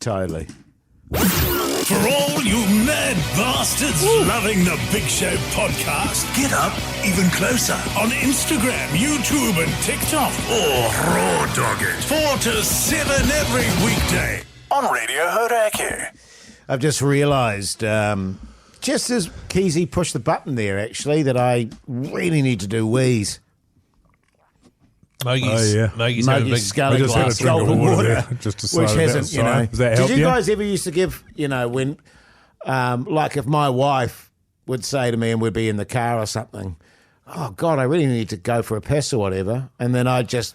totally. For all you mad bastards loving the Big Show podcast, get up even closer on Instagram, YouTube and TikTok, or raw dog it 4 to 7 every weekday on Radio Hauraki. I've just realised, just as Keyzie pushed the button there, actually, that I really need to do wheeze. Mogi's had a big scully just had a glass drink of golden water water, there, just which decided hasn't, that's you know. fine. Does that help Did you you? guys ever used to give, when, like if my wife would say to me and we'd be in the car or something, oh, God, I really need to go for a piss or whatever, and then I'd just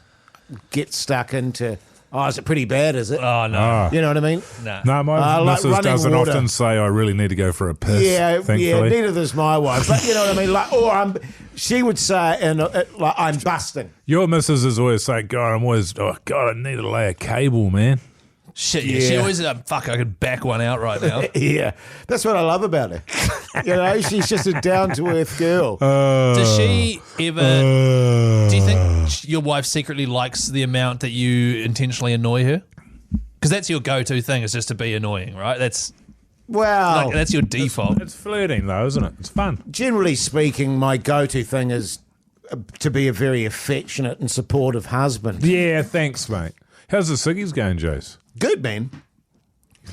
get stuck into, oh, is it pretty bad, is it? Oh, no. You know what I mean? No, my like missus running doesn't water. often say I really need to go for a piss. Yeah, thankfully. neither does my wife. But you know what I mean? Like, or she would say, like, I'm busting. Your missus is always saying, God, I need to lay a cable, man. Shit, yeah. She always, I could back one out right now. Yeah, that's what I love about her. You know, she's just a down-to-earth girl. Does she ever, do you think your wife secretly likes the amount that you intentionally annoy her? Because that's your go-to thing, is just to be annoying, right? That's your default. It's flirting, though, isn't it? It's fun. Generally speaking, my go-to thing is to be a very affectionate and supportive husband. Yeah, thanks, mate. How's the ciggies going, Jace? Good, man.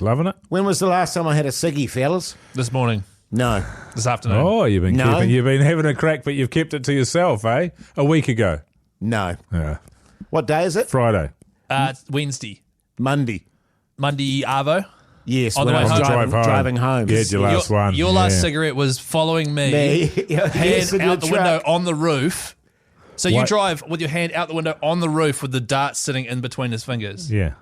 Loving it? When was the last time I had a ciggy, fellas? This morning, No. this afternoon. Oh, you've been No. you've been having a crack, but you've kept it to yourself, eh? A week ago. No. Yeah. What day is it? Friday. It's Wednesday. Monday. Monday, Arvo. Yes, On the when way I was home. driving home. Yeah, your last one. Your last cigarette was following me, Yes, in hand out the the window truck. on the roof. So you What? drive with your hand out the window on the roof with the dart sitting in between his fingers. Yeah.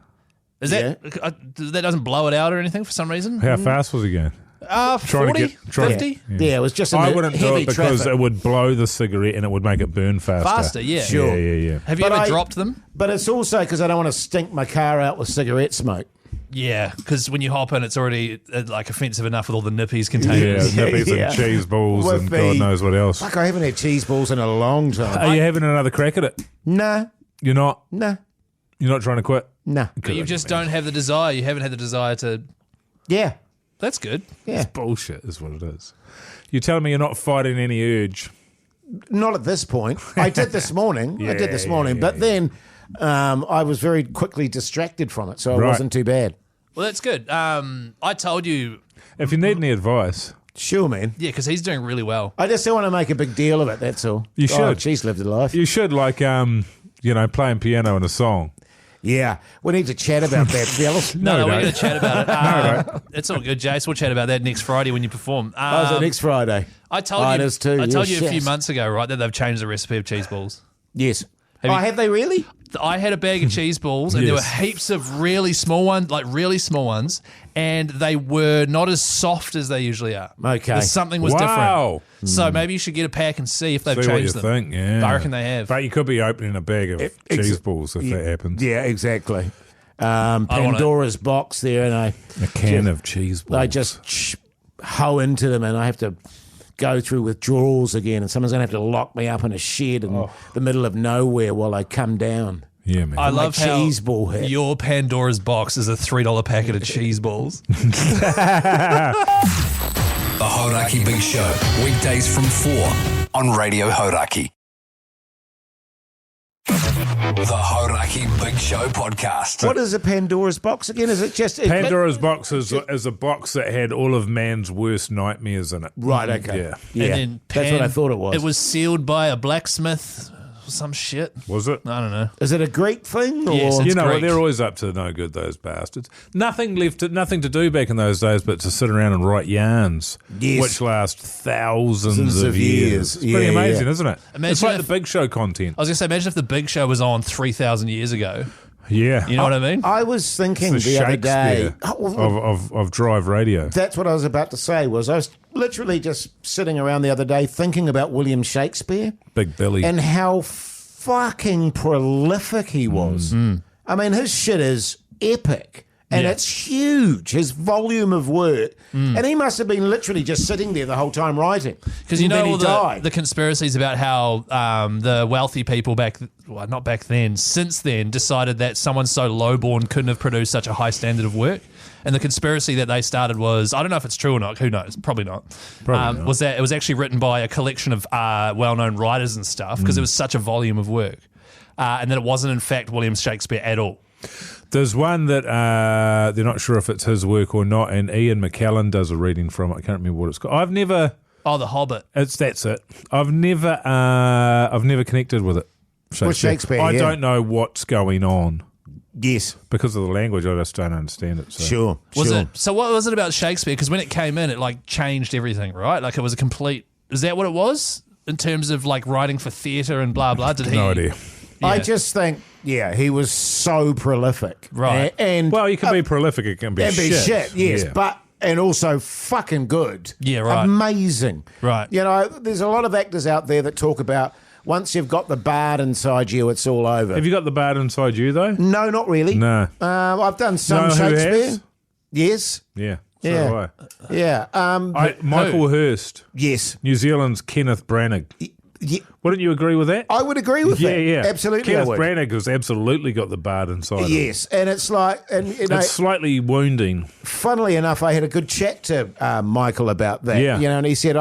Is that that doesn't blow it out or anything for some reason? How fast was he going? 40, 50? Yeah, it was just in I the wouldn't do heavy it because traffic. it would blow the cigarette and it would make it burn faster. Faster, yeah. Sure. Yeah. Have you But ever I- dropped them? But it's also because I don't want to stink my car out with cigarette smoke. Yeah, because when you hop in, it's already like offensive enough with all the nippies Yeah, containers. nippies Yeah. and cheese balls With and the- God knows what else. Fuck, I haven't had cheese balls in a long time. Are you having another crack at it? Nah, You're not? nah, You're not trying to quit? nah. But you just don't have the desire. You haven't had the desire to. Yeah, That's good. yeah. Bullshit is what it is. You're telling me you're not fighting any urge? Not at this point. I did this morning. But then I was very quickly distracted from it, so it Right. wasn't too bad. Well, that's good. I told you, If you need any advice, Sure, man. yeah, because he's doing really well. I just don't want to make a big deal of it, that's all. You Oh, should. she's lived a life. you should playing piano in a song. Yeah, we need to chat about that, fellas. No, we're don't. going to chat about it. It's all good, Jace. We'll chat about that next Friday when you perform. Oh, is it next Friday? I told Oh, you. it is too. I told Yes, you a few yes. months ago, right, that they've changed the recipe of cheese balls. Yes. Have you- Have they really? I had a bag of cheese balls, and there were Yes. heaps of really small ones, and they were not as soft as they usually are. Okay. There's something was Wow. different. So maybe you should get a pack and see if they've See what you changed them. think, yeah. I reckon they have. But you could be opening a bag of cheese balls if that happens. Yeah, exactly. wanna- Pandora's box there, and A can of cheese balls. I just hoe into them, and I have to go through withdrawals again, and someone's going to have to lock me up in a shed in the middle of nowhere while I come down. Yeah, man. I love how cheese ball hit. your Pandora's box is a $3 packet of cheese balls. The Hauraki Big Show, weekdays from 4 on Radio Hauraki. The Hauraki Big Show podcast. What is a Pandora's box again? Is it just... Pandora's box is a box that had all of man's worst nightmares in it. Right, okay. Yeah. Yeah, And then that's what I thought it was. It was sealed by a blacksmith or some shit. Was it? I don't know. Is it a Greek thing? Or? Yes, it's You know what? Greek. They're always up to no good, those bastards. Nothing to do back in those days but to sit around and write yarns, Yes. which last thousands of years. It's pretty Yeah, amazing, yeah. isn't it? Imagine it's like if- the Big Show content. I was going to say, imagine if the Big Show was on 3,000 years ago. Yeah. You know what I mean? I was thinking It's the the other day... Shakespeare of drive radio. That's what I was about to say. I was literally just sitting around the other day thinking about William Shakespeare Big Billy. and how fucking prolific he was. I mean, his shit is epic. And Yeah. it's huge, his volume of work. And he must have been literally just sitting there the whole time writing. Because you And know then he all died. the conspiracies about how the wealthy people not back then, since then, decided that someone so lowborn couldn't have produced such a high standard of work. And the conspiracy that they started was, I don't know if it's true or not, who knows, probably not, Probably not. was that it was actually written by a collection of well-known writers and stuff because it was such a volume of work. And that it wasn't, in fact, William Shakespeare at all. There's one that they're not sure if it's his work or not, and Ian McKellen does a reading from it. I can't remember what it's called. I've never. Oh, The Hobbit. That's it. I've never connected with it. With Shakespeare, I yeah. don't know what's going on Yes, because of the language. I just don't understand it. So. sure. Was sure. it? So what was it about Shakespeare? Because when it came in, it like changed everything, right? Like it was a complete. Is that what it was in terms of like writing for theatre and blah blah? Did he? No idea. I Yeah. just think, he was so prolific. Right. And Well, you can be prolific. It can be and shit. be shit, yes, Yeah. and also fucking good. Yeah, right. Amazing. Right. You know, there's a lot of actors out there that talk about once you've got the bard inside you, it's all over. Have you got the bard inside you though? No, not really. No. I've done some Know who Shakespeare. has? Yes. Yeah. So Yeah. do Yeah. Michael Hurst, Yes. New Zealand's Kenneth Branagh. Yeah, Wouldn't you agree with that? I would agree with that. Yeah. Absolutely, I Kenneth would. Branagh has absolutely got the bard inside him. Yes, and it's like, and you know, It's slightly wounding. funnily enough, I had a good chat to Michael about that. Yeah. You know, and he said,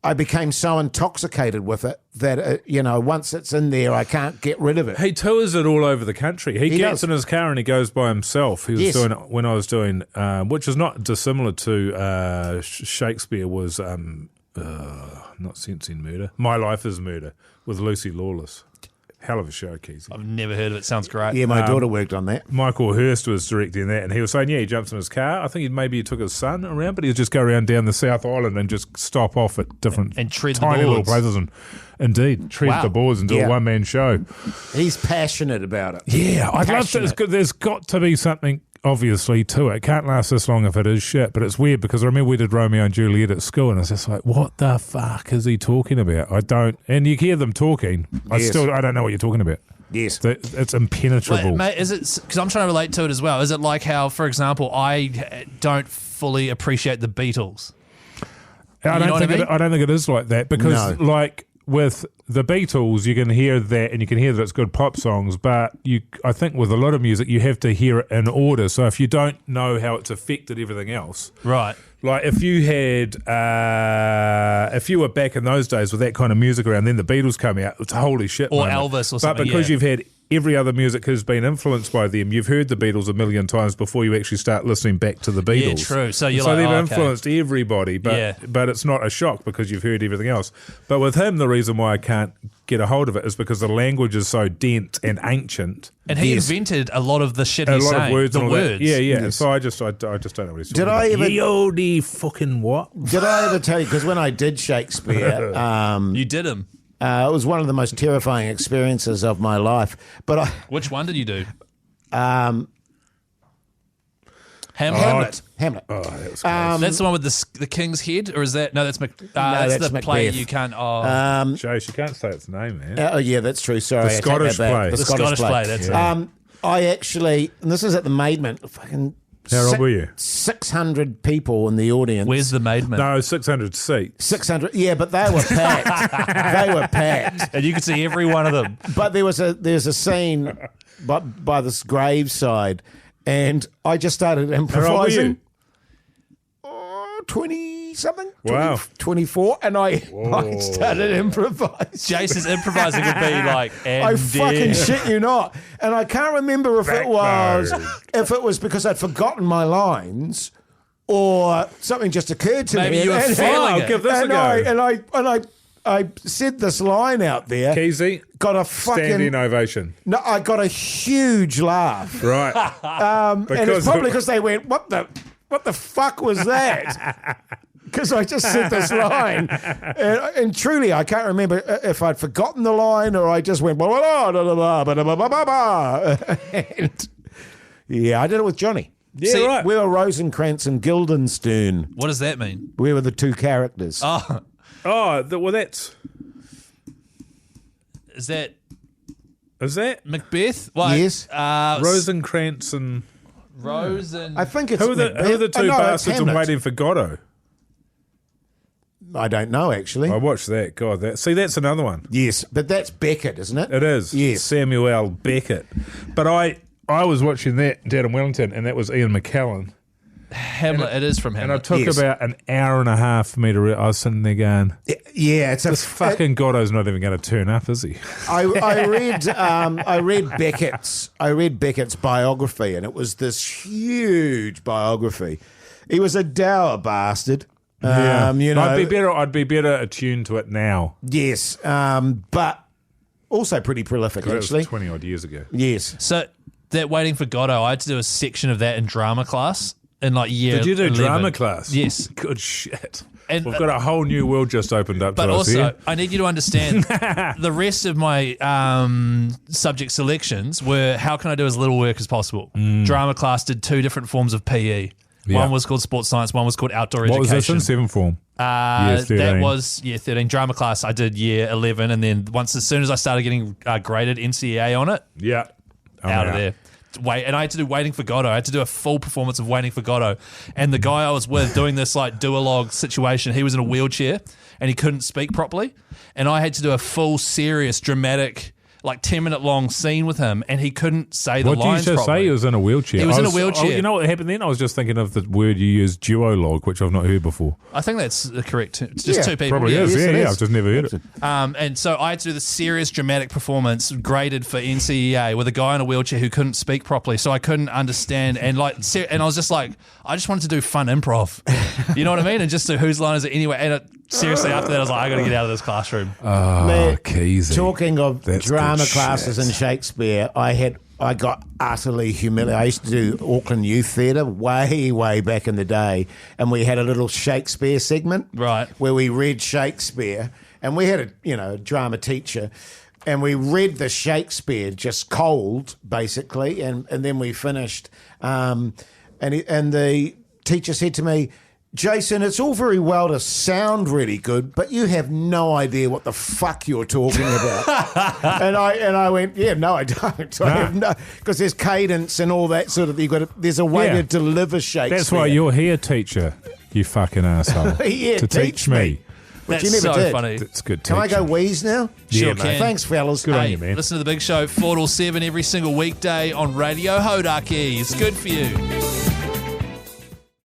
I became so intoxicated with it that, once it's in there, I can't get rid of it. He tours it all over the country. He gets does. in his car and he goes by himself. He was Yes. doing it when I was doing, which is not dissimilar to Shakespeare was not Sense in Murder. My Life is Murder with Lucy Lawless. Hell of a show, Keyzie. I've never heard of it. Sounds great. Yeah, my daughter worked on that. Michael Hurst was directing that, and he was saying, he jumps in his car. I think maybe he took his son around, but he'd just go around down the South Island and just stop off at different And tread the tiny little boards. places and indeed tread Wow. the boards and do Yeah. a one-man show. He's passionate about it. Yeah, I'd love to. Passionate. There's got to be something, obviously, to it. It can't last this long if it is shit, but it's weird because I remember we did Romeo and Juliet at school and it's just like, what the fuck is he talking about? I don't, and you hear them talking. I Yes. don't know what you're talking about. Yes. It's impenetrable. Wait, mate, is it because I'm trying to relate to it as well? Is it like how, for example, I don't fully appreciate the Beatles? I You know don't what think I mean? I don't think it is like that because No. like with the Beatles you can hear that and you can hear that it's good pop songs, but I think with a lot of music you have to hear it in order. So if you don't know how it's affected everything else, Right. like if you had if you were back in those days with that kind of music around, then the Beatles come out, it's holy shit. Or moment. Elvis or But something, because yeah. you've had every other music has been influenced by them, you've heard the Beatles a million times before you actually start listening back to the Beatles. Yeah, true. So you're so like, they've oh, okay. influenced everybody, but Yeah. but it's not a shock because you've heard everything else. But with him, the reason why I can't get a hold of it is because the language is so dense and ancient. And he Yes. invented a lot of the shit A he's lot saying. of words the and all words. that. Yeah. Yes. So I just don't know what he's talking Did about. I ever- Yo-de fucking what? Did I ever tell you? Because when I did Shakespeare, You did him. it was one of the most terrifying experiences of my life. But Which one did you do? Hamlet. Hamlet. Hamlet. Oh, that was close. That's the one with the king's head, or is that no? That's that's the play Macbeth. you can't. Joyce, you can't say its name, man. Oh, yeah, that's true. Sorry. The I take Scottish that back. play. The The Scottish Scottish play. play, that's it. I actually, and this is at the Maidment, fucking. How old were you? 600 people in the audience. Where's the maidman? No, 600 seats. 600, yeah, but they were packed. They were packed. And you could see every one of them. But there's a scene by this graveside, and I just started How old were you? improvising. 20-something? Wow. 24, and I started improvising. Jason's improvising would be like, and I fucking shit you not. And I can't remember if it was because I'd forgotten my lines or something just occurred to Maybe me. you were And- feeling I'll it. give this a go. and I said this line out there. Keyzie, Got a standing fucking ovation. no. I got a huge laugh, Right. and it's Because- probably because they went, "What the fuck was that?" Because I just said this line, and truly, I can't remember if I'd forgotten the line or I just went, blah, blah, blah, blah, blah, blah, blah, blah, blah. And yeah, I did it with Johnny. Yeah, See, right. We were Rosencrantz and Guildenstern. What does that mean? We were the two characters. Oh, Oh, well, that's... is that Is that Macbeth? Yes. Rosencrantz and... Rose and... I think it's Who are the two bastards in Waiting for Godot? I don't know, actually. I watched that. God, that's another one. Yes, but that's Beckett, isn't it? It is. Yes. Samuel Beckett. But I was watching that down in Wellington, and that was Ian McKellen. Hamlet. It is from Hamlet. And it took about an hour and a half for me to... I was sitting there going... Yeah, it's this fucking Godot's not even going to turn up, is he? I read Beckett's biography, and it was this huge biography. He was a dour bastard. Yeah. You know, I'd be better attuned to it now. Yes, but also pretty prolific, actually. It was 20 odd years ago. Yes. So that Waiting for Godot, I had to do a section of that in drama class in like year. Did you do 11. drama class? Yes. Good shit. And, We've got a whole new world just opened up to us but also, here. I need you to understand the rest of my subject selections were how can I do as little work as possible. Drama class did 2 different forms of PE. Yeah. One was called sports science, one was called outdoor education. What was this in 7th form? That was year 13. Drama class, I did year 11. And then as soon as I started getting graded NCEA on it, Yeah. out of there. And I had to do Waiting for Godot. I had to do a full performance of Waiting for Godot. And the guy I was with doing this like duologue situation, he was in a wheelchair and he couldn't speak properly. And I had to do a full, serious, dramatic, like 10-minute long scene with him, and he couldn't say the lines properly. What did you just say? He was in a wheelchair. He was in a wheelchair. Oh, you know what happened then? I was just thinking of the word you used, duologue, which I've not heard before. I think that's the correct term. It's just Yeah, 2 people. Probably is. Yes, it Yeah, is. I've just never heard it. And so I had to do the serious dramatic performance graded for NCEA with a guy in a wheelchair who couldn't speak properly, so I couldn't understand. And I was just like, I just wanted to do fun improv. You know what I mean? And just do whose line is it anyway? And seriously, after that, I was like, I got to get out of this classroom. Oh, Keyzie. Talking of That's drama good classes shit. in Shakespeare, I got utterly humiliated. I used to do Auckland Youth Theatre way back in the day, and we had a little Shakespeare segment, Right. where we read Shakespeare, and we had a drama teacher, and we read the Shakespeare just cold, basically, and then we finished, and the teacher said to me, Jason, it's all very well to sound really good, but you have no idea what the fuck you're talking about. and I went, yeah, no, I don't. I have no, because there's cadence and all that sort of. There's a way to deliver Shakespeare. That's why you're here, teacher. You fucking asshole. Yeah, to teach me. But That's you never so did. funny. It's good. Can I go teaching. wheeze now? Sure Yeah, can. mate. Thanks, fellas. Good on Hey, you, man. listen to The Big Show, 4 till 7 every single weekday on Radio Hauraki. It's good for you.